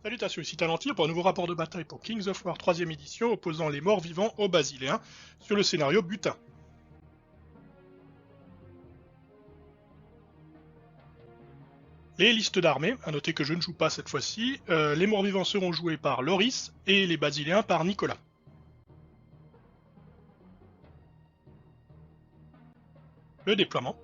Salutations, ici Talentir pour un nouveau rapport de bataille pour Kings of War 3ème édition opposant les morts vivants aux Basiléens sur le scénario Butin. Les listes d'armées, à noter que je ne joue pas cette fois-ci, les morts vivants seront joués par Loris et les Basiléens par Nicolas. Le déploiement.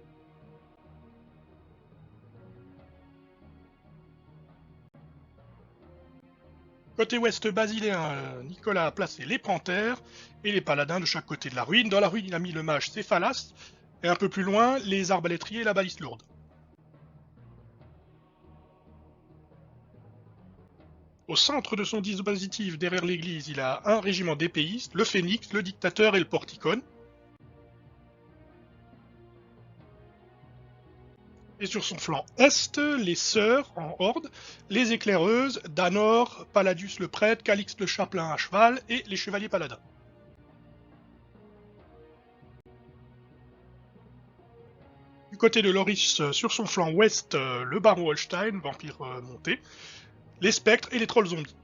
Côté ouest basiléen, Nicolas a placé les panthères et les paladins de chaque côté de la ruine. Dans la ruine, il a mis le mage Céphalas, et un peu plus loin, les arbalétriers et la baliste lourde. Au centre de son dispositif, derrière l'église, il a un régiment d'épéistes, le Phénix, le Dictateur et le Porticone. Et sur son flanc est, les sœurs en horde, les éclaireuses, Danor, Palladius le prêtre, Calixte le chapelain à cheval et les chevaliers paladins. Du côté de Loris, sur son flanc ouest, le baron Holstein, vampire monté, les spectres et les trolls zombies.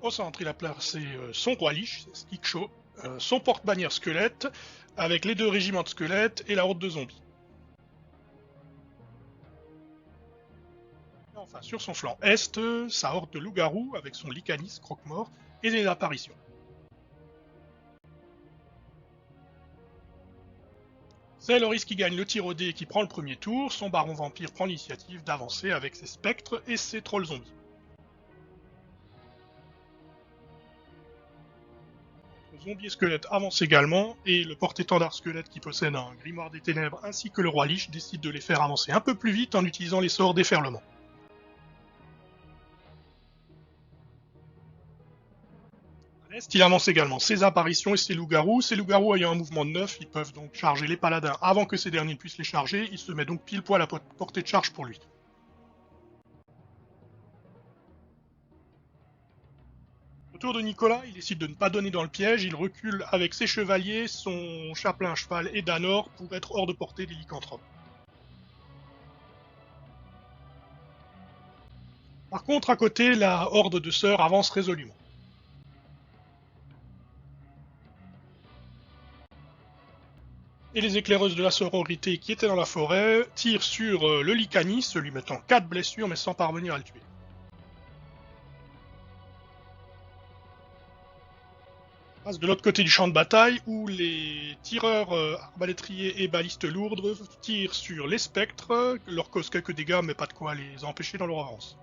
Au centre, il a placé son roi Lich, Stickshaw, son porte-bannière squelette, avec les deux régiments de squelettes et la horde de zombies. Enfin, sur son flanc est, sa horde de loups-garous avec son Lycanis, croque-mort, et des apparitions. C'est Loris qui gagne le tir au dé et qui prend le premier tour, son baron vampire prend l'initiative d'avancer avec ses spectres et ses trolls zombies. Le zombie squelette avance également, et le porte-étendard squelette qui possède un grimoire des ténèbres ainsi que le roi Lich décide de les faire avancer un peu plus vite en utilisant les sorts déferlement. À l'est, il avance également ses apparitions et ses loups-garous. Ces loups-garous ayant un mouvement de 9, ils peuvent donc charger les paladins avant que ces derniers ne puissent les charger. Il se met donc pile poil à portée de charge pour lui. Au tour de Nicolas, il décide de ne pas donner dans le piège, il recule avec ses chevaliers, son chapelain à cheval et Danor pour être hors de portée des lycanthropes. Par contre, à côté, la horde de sœurs avance résolument. Et les éclaireuses de la sororité qui étaient dans la forêt tirent sur le Lycanis, lui mettant 4 blessures mais sans parvenir à le tuer. On passe de l'autre côté du champ de bataille où les tireurs arbalétriers et balistes lourdes tirent sur les spectres, leur causent quelques dégâts mais pas de quoi les empêcher dans leur avance.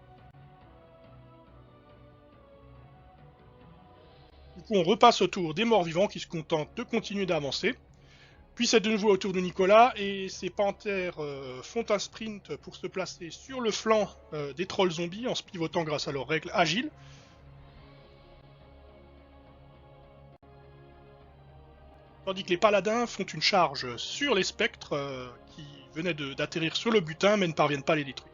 Du coup on repasse au tour des morts vivants qui se contentent de continuer d'avancer. Puis c'est de nouveau au tour de Nicolas et ses panthères font un sprint pour se placer sur le flanc des trolls zombies en se pivotant grâce à leurs règles agiles. Tandis que les paladins font une charge sur les spectres qui venaient d'atterrir sur le butin mais ne parviennent pas à les détruire.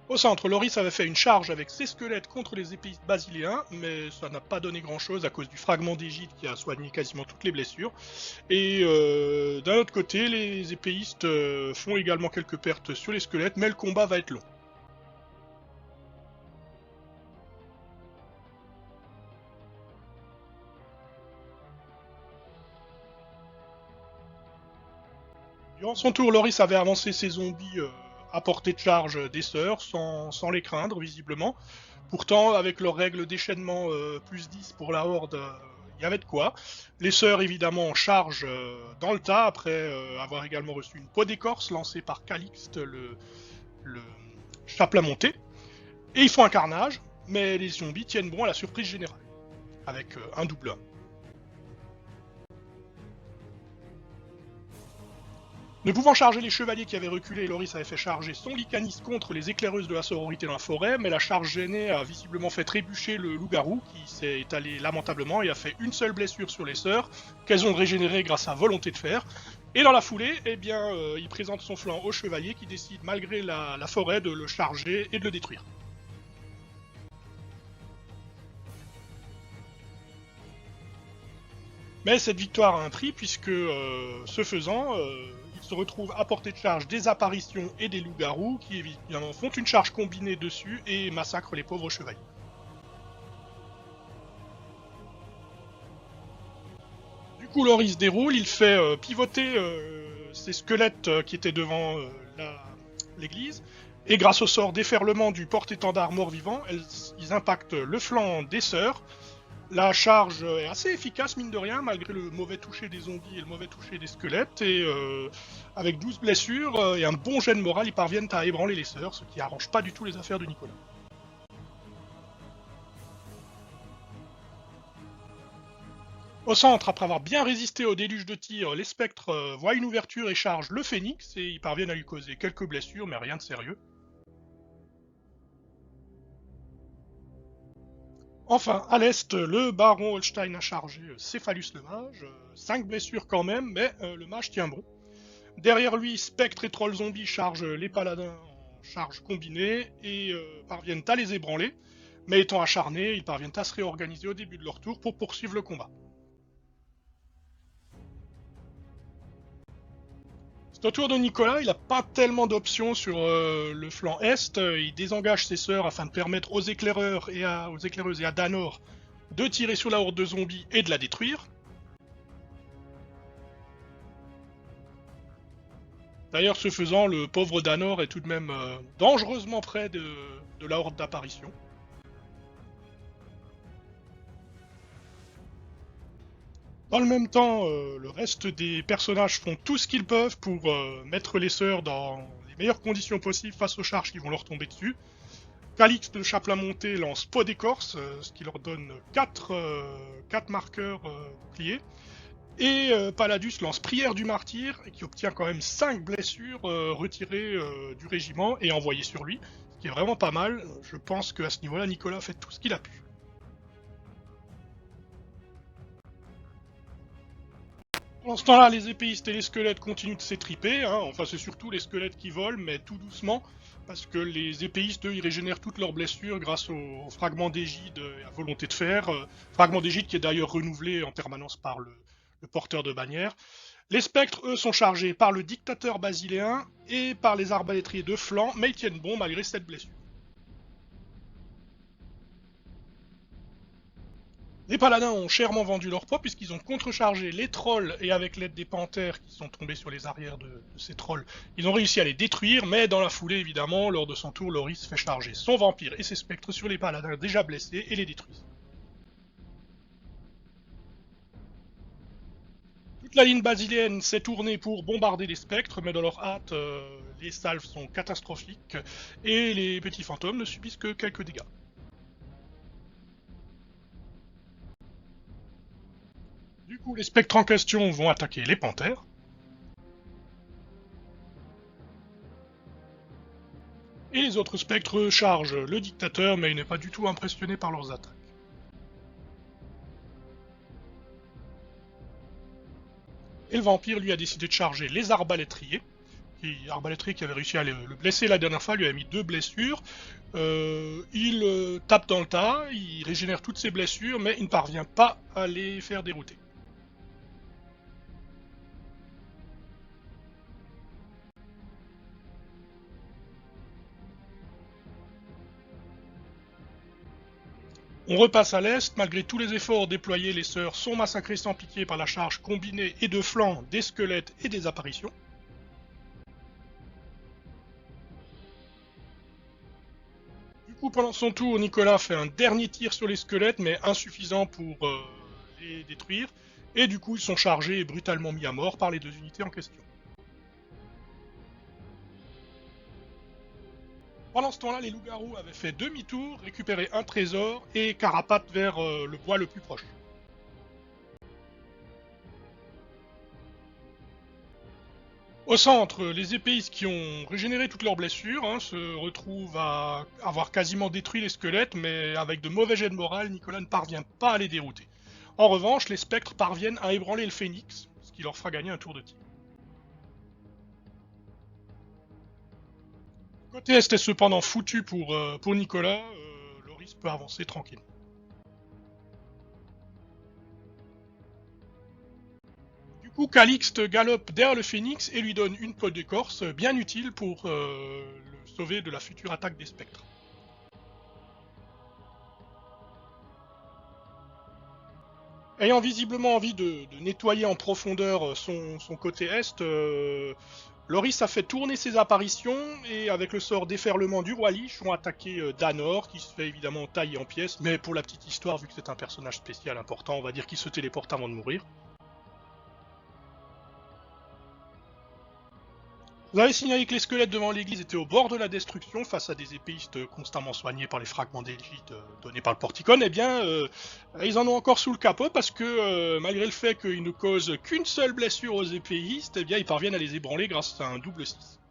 Au centre, Loris avait fait une charge avec ses squelettes contre les épéistes basiléens, mais ça n'a pas donné grand chose à cause du fragment d'égide qui a soigné quasiment toutes les blessures. Et d'un autre côté, les épéistes font également quelques pertes sur les squelettes, mais le combat va être long. Durant son tour, Loris avait avancé ses zombies à portée de charge des sœurs, sans les craindre visiblement. Pourtant, avec leurs règles déchaînement plus 10 pour la horde, il y avait de quoi. Les sœurs, évidemment, chargent dans le tas, après avoir également reçu une peau d'écorce lancée par Calixte, le chapelain monté. Et ils font un carnage, mais les zombies tiennent bon à la surprise générale, avec un double 1. Ne pouvant charger les chevaliers qui avaient reculé, Loris avait fait charger son Lycanis contre les éclaireuses de la sororité dans la forêt, mais la charge gênée a visiblement fait trébucher le loup-garou, qui s'est étalé lamentablement et a fait une seule blessure sur les sœurs, qu'elles ont régénéré grâce à volonté de fer. Et dans la foulée, il présente son flanc au chevalier qui décide, malgré la forêt, de le charger et de le détruire. Mais cette victoire a un prix, puisque ce faisant, il se retrouve à portée de charge des apparitions et des loups-garous qui évidemment font une charge combinée dessus et massacrent les pauvres chevaliers. Du coup, Loris déroule, il fait pivoter ces squelettes qui étaient devant l'église, et grâce au sort déferlement du porte-étendard mort-vivant, ils impactent le flanc des sœurs. La charge est assez efficace, mine de rien, malgré le mauvais toucher des zombies et le mauvais toucher des squelettes, et avec 12 blessures et un bon jet de morale, ils parviennent à ébranler les sœurs, ce qui arrange pas du tout les affaires de Nicolas. Au centre, après avoir bien résisté au déluge de tirs, les spectres voient une ouverture et chargent le phénix, et ils parviennent à lui causer quelques blessures, mais rien de sérieux. Enfin, à l'est, le baron Holstein a chargé Céphalus le mage, 5 blessures quand même, mais le mage tient bon. Derrière lui, Spectre et Troll Zombie chargent les paladins en charge combinée et parviennent à les ébranler, mais étant acharnés, ils parviennent à se réorganiser au début de leur tour pour poursuivre le combat. C'est au tour de Nicolas, il n'a pas tellement d'options sur le flanc est, il désengage ses sœurs afin de permettre aux éclaireurs et aux éclaireuses et à Danor de tirer sur la horde de zombies et de la détruire. D'ailleurs, ce faisant, le pauvre Danor est tout de même dangereusement près de la horde d'apparition. Dans le même temps, le reste des personnages font tout ce qu'ils peuvent pour mettre les sœurs dans les meilleures conditions possibles face aux charges qui vont leur tomber dessus. Calix, le chapelain monté, lance Pot d'écorce, ce qui leur donne 4 marqueurs boucliers. Et Paladus lance Prière du martyr, qui obtient quand même 5 blessures retirées du régiment et envoyées sur lui, ce qui est vraiment pas mal. Je pense qu'à ce niveau-là, Nicolas fait tout ce qu'il a pu. Pendant ce temps-là, les épéistes et les squelettes continuent de s'étriper. Hein. Enfin, c'est surtout les squelettes qui volent, mais tout doucement, parce que les épéistes, eux, ils régénèrent toutes leurs blessures grâce au fragment d'égide et à volonté de fer. Fragment d'égide qui est d'ailleurs renouvelé en permanence par le porteur de bannière. Les spectres, eux, sont chargés par le dictateur basiléen et par les arbalétriers de flanc, mais ils tiennent bon malgré cette blessure. Les paladins ont chèrement vendu leur poids puisqu'ils ont contrechargé les trolls et avec l'aide des panthères qui sont tombés sur les arrières de ces trolls, ils ont réussi à les détruire, mais dans la foulée évidemment, lors de son tour, Loris fait charger son vampire et ses spectres sur les paladins déjà blessés et les détruisent. Toute la ligne basiléenne s'est tournée pour bombarder les spectres, mais dans leur hâte, les salves sont catastrophiques et les petits fantômes ne subissent que quelques dégâts. Du coup, les spectres en question vont attaquer les panthères. Et les autres spectres chargent le dictateur, mais il n'est pas du tout impressionné par leurs attaques. Et le vampire, lui, a décidé de charger les arbalétriers. Arbalétrier qui avait réussi à le blesser la dernière fois, lui a mis 2 blessures. Il tape dans le tas, il régénère toutes ses blessures, mais il ne parvient pas à les faire dérouter. On repasse à l'est, malgré tous les efforts déployés, les sœurs sont massacrées sans pitié par la charge combinée et de flanc des squelettes et des apparitions. Du coup, pendant son tour, Nicolas fait un dernier tir sur les squelettes, mais insuffisant pour les détruire, et du coup ils sont chargés et brutalement mis à mort par les 2 unités en question. Pendant ce temps-là, les loups-garous avaient fait demi-tour, récupéré un trésor et carapatent vers le bois le plus proche. Au centre, les épéistes qui ont régénéré toutes leurs blessures se retrouvent à avoir quasiment détruit les squelettes, mais avec de mauvais jets de morale, Nicolas ne parvient pas à les dérouter. En revanche, les spectres parviennent à ébranler le phénix, ce qui leur fera gagner un tour de tir. Côté est est cependant foutu pour Nicolas, Loris peut avancer tranquille. coup, Calixte galope derrière le phénix et lui donne une peau d'écorce bien utile pour le sauver de la future attaque des spectres. Ayant visiblement envie de nettoyer en profondeur son côté est, Loris a fait tourner ses apparitions et avec le sort déferlement du roi Lich ont attaqué Danor qui se fait évidemment tailler en pièces, mais pour la petite histoire, vu que c'est un personnage spécial important, on va dire qu'il se téléporte avant de mourir. Vous avez signalé que les squelettes devant l'église étaient au bord de la destruction face à des épéistes constamment soignés par les fragments d'Elgid donnés par le Porticon. Eh bien, ils en ont encore sous le capot parce que malgré le fait qu'ils ne causent qu'une seule blessure aux épéistes, eh bien, ils parviennent à les ébranler grâce à un double 6.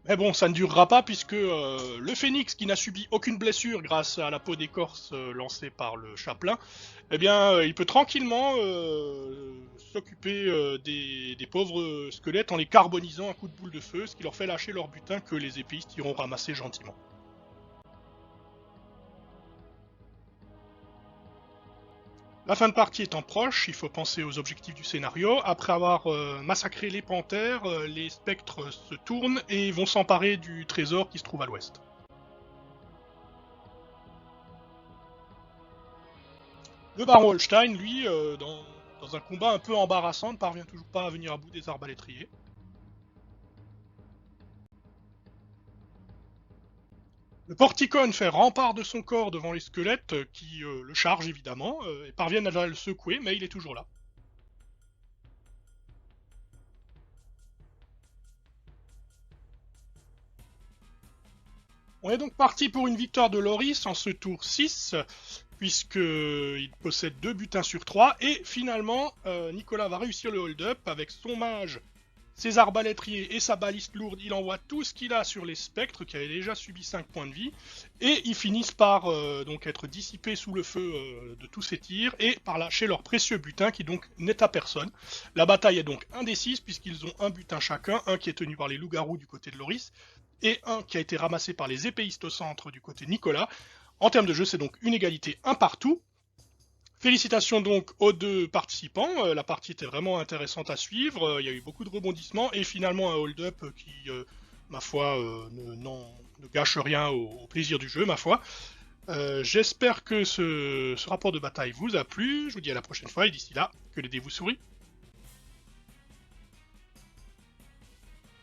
Mais bon, ça ne durera pas puisque le phénix, qui n'a subi aucune blessure grâce à la peau d'écorce lancée par le chapelain, eh bien, il peut tranquillement s'occuper des pauvres squelettes en les carbonisant à coups de boule de feu, ce qui leur fait lâcher leur butin que les épéistes iront ramasser gentiment. La fin de partie étant proche, il faut penser aux objectifs du scénario. Après avoir massacré les panthères, les spectres se tournent et vont s'emparer du trésor qui se trouve à l'ouest. Le baron Holstein, lui, dans un combat un peu embarrassant, ne parvient toujours pas à venir à bout des arbalétriers. Le Porticon fait rempart de son corps devant les squelettes qui le chargent évidemment et parviennent à le secouer, mais il est toujours là. On est donc parti pour une victoire de Loris en ce tour 6, puisqu'il possède 2 butins sur 3, et finalement, Nicolas va réussir le hold-up avec son mage, ses arbalétriers et sa baliste lourde. Il envoie tout ce qu'il a sur les spectres, qui avaient déjà subi 5 points de vie, et ils finissent par donc être dissipés sous le feu de tous ces tirs, et par lâcher leur précieux butin, qui donc n'est à personne. La bataille est donc indécise, puisqu'ils ont un butin chacun, un qui est tenu par les loups-garous du côté de Loris, et un qui a été ramassé par les épéistes au centre du côté de Nicolas. En termes de jeu, c'est donc une égalité un partout. Félicitations donc aux 2 participants, la partie était vraiment intéressante à suivre, il y a eu beaucoup de rebondissements et finalement un hold-up qui, ma foi, ne gâche rien au plaisir du jeu, ma foi. J'espère que ce rapport de bataille vous a plu, je vous dis à la prochaine fois et d'ici là, que les dés vous sourient.